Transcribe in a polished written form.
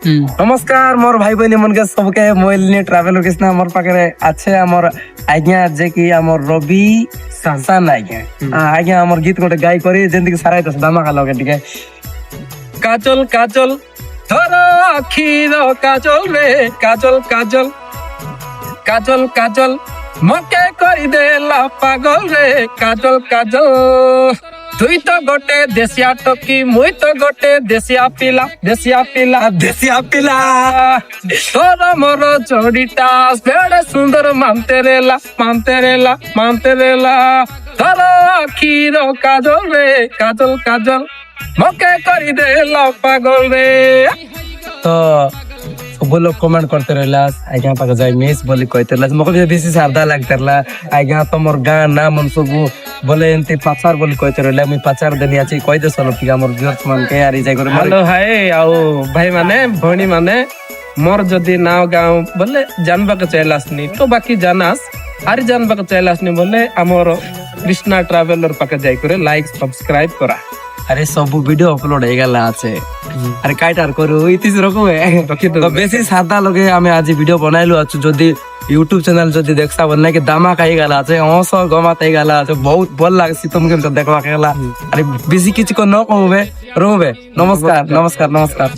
নমস্কার মোর ভাই বোন মনকে সবকে মোবাইল নিয়ে ট্রাভেল কৃষ্ণ আমার পাখে আছে আমার আজ্ঞা যে কি আমার রবি সান আজ্ঞা আজ্ঞা আমার গীত গোটে গাই করি যেমতি সারাইতেছে দামাকা লগে টিকে কাজল কাজল ধর আখির কাজল রে কাজল কাজল কাজল কাজল মকে করি দেলা পাগল রে কাজল কাজল তুই তো গোটে দেশিয়া টকি মুই তো গোটে দেশিয়া পিলা দেশিয়া পিলা দেশিয়া পিলা তোর মোর জড়িটা বেড়ে সুন্দর মানতে রেলা মানতে রেলা মানতে রেলা তোর আখির কাজল রে কাজল কাজল মকে করি দেলা পাগল রে। তো सब लोग कमेंट करते रहला आज्ञा पाके जाय मिस बोली कहते रहला मको बेसी सारदा लागते रहला आज्ञा तमर गां ना मन सब बोले एंती पाचार बोली कहते रहला मी पाचार देनी आछि कहि दे सलो कि हमर व्यूअर्स मान के यार जाय करे हेलो हाय आओ भाई माने भणी माने मोर जदी नाव गांव बोले जानबा के चलासनी तो बाकी जानास आरी जानबा के चलासनी बोले हमर कृष्णा ट्रैवलर पाके जाय करे लाइक सब्सक्राइब करा আরে সব ভিডিও আপলোড হয়ে গেল আছে আরে কাইটার করু ইতিস রকম তো বেশি সাদা লগে আমি আজ ভিডিও বানাইলু আছো যদি ইউটিউব চ্যানেল যদি দেখছা বল নাকি দামাক হয়ে গেল আছে অস গমাত হয়ে গেল আছে বহুত ভাল লাগছে তুমি তো দেখবা গেলা আরে বেশি কিছু ন কমবে রহবে নমস্কার নমস্কার নমস্কার।